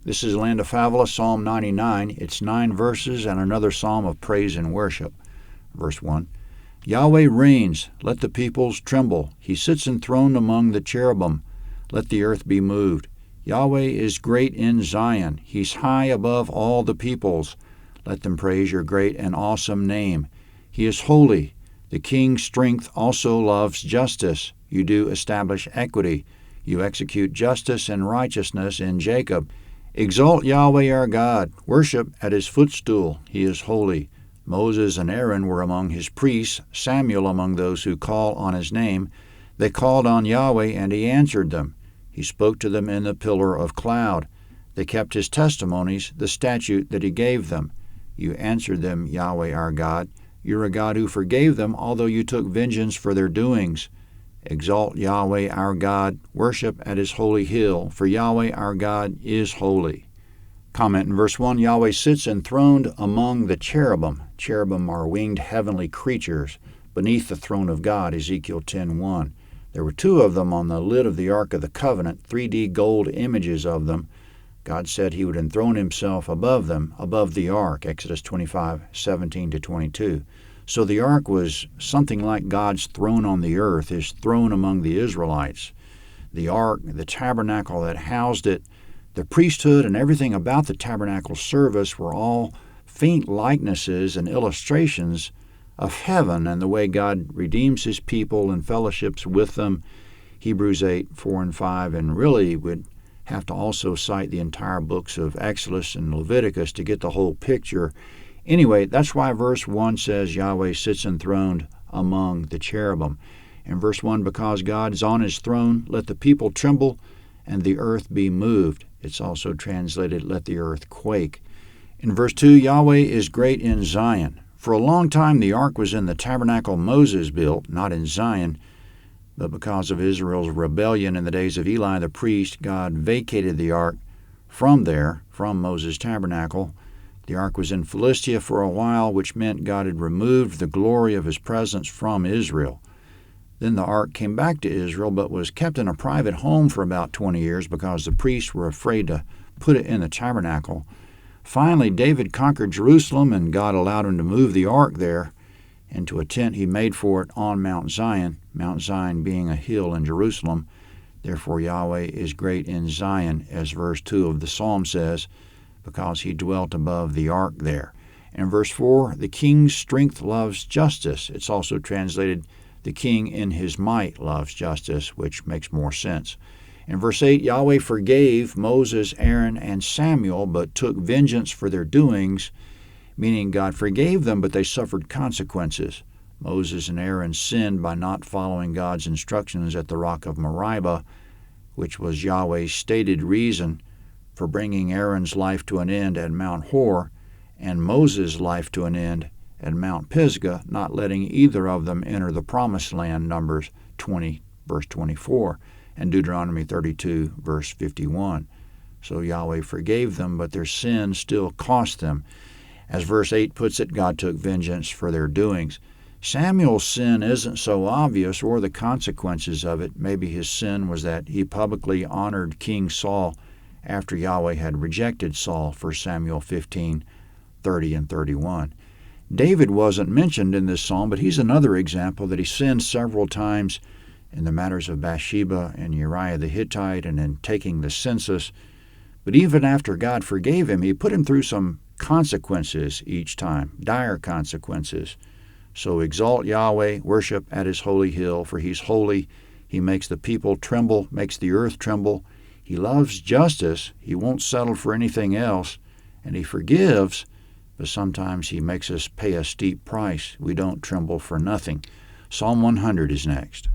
This is Land of Fabula, Psalm 99. It's 9 verses and another psalm of praise and worship. Verse 1. Yahweh reigns, let the peoples tremble. He sits enthroned among the cherubim. Let the earth be moved. Yahweh is great in Zion. He's high above all the peoples. Let them praise your great and awesome name. He is holy. The king's strength also loves justice. You do establish equity. You execute justice and righteousness in Jacob. Exalt Yahweh our God. Worship at his footstool. He is holy. Moses and Aaron were among his priests, Samuel among those who call on his name. They called on Yahweh, and he answered them. He spoke to them in the pillar of cloud. They kept his testimonies, the statute that he gave them. You answered them, Yahweh our God. You're a God who forgave them, although you took vengeance for their doings. Exalt Yahweh our God. Worship at his holy hill, for Yahweh our God is holy. Comment in verse 1, Yahweh sits enthroned among the cherubim. Cherubim are winged heavenly creatures beneath the throne of God, Ezekiel 10:1. There were 2 of them on the lid of the Ark of the Covenant, 3D gold images of them. God said he would enthrone himself above them, above the Ark, Exodus 25:17-22. So the Ark was something like God's throne on the earth, his throne among the Israelites. The Ark, the tabernacle that housed it, the priesthood, and everything about the tabernacle service were all faint likenesses and illustrations of heaven and the way God redeems his people and fellowships with them, Hebrews 8:4 and 5, and really would have to also cite the entire books of Exodus and Leviticus to get the whole picture. Anyway, that's why verse 1 says Yahweh sits enthroned among the cherubim. In verse 1, because God is on his throne, let the people tremble and the earth be moved. It's also translated, let the earth quake. In verse 2, Yahweh is great in Zion. For a long time the ark was in the tabernacle Moses built, not in Zion, but because of Israel's rebellion in the days of Eli the priest, God vacated the ark from Moses' tabernacle. The ark was in Philistia for a while, which meant God had removed the glory of his presence from Israel. Then the ark came back to Israel, but was kept in a private home for about 20 years because the priests were afraid to put it in the tabernacle. Finally, David conquered Jerusalem, and God allowed him to move the ark there into a tent he made for it on Mount Zion being a hill in Jerusalem. Therefore Yahweh is great in Zion, as verse 2 of the psalm says, because he dwelt above the ark there. In verse 4, the king's strength loves justice. It's also translated, the king in his might loves justice, which makes more sense. In verse 8, Yahweh forgave Moses, Aaron, and Samuel, but took vengeance for their doings, meaning God forgave them, but they suffered consequences. Moses and Aaron sinned by not following God's instructions at the rock of Meribah, which was Yahweh's stated reason for bringing Aaron's life to an end at Mount Hor and Moses' life to an end at Mount Pisgah, not letting either of them enter the promised land, Numbers 20, verse 24, and Deuteronomy 32, verse 51. So Yahweh forgave them, but their sin still cost them. As verse 8 puts it, God took vengeance for their doings. Samuel's sin isn't so obvious, or the consequences of it. Maybe his sin was that he publicly honored King Saul after Yahweh had rejected Saul, 1 Samuel 15, 30 and 31. David wasn't mentioned in this psalm, but he's another example that he sinned several times in the matters of Bathsheba and Uriah the Hittite and in taking the census. But even after God forgave him, he put him through some consequences each time, dire consequences. So exalt Yahweh, worship at his holy hill, for he's holy. He makes the people tremble, makes the earth tremble. He loves justice. He won't settle for anything else. And he forgives, but sometimes he makes us pay a steep price. We don't tremble for nothing. Psalm 100 is next.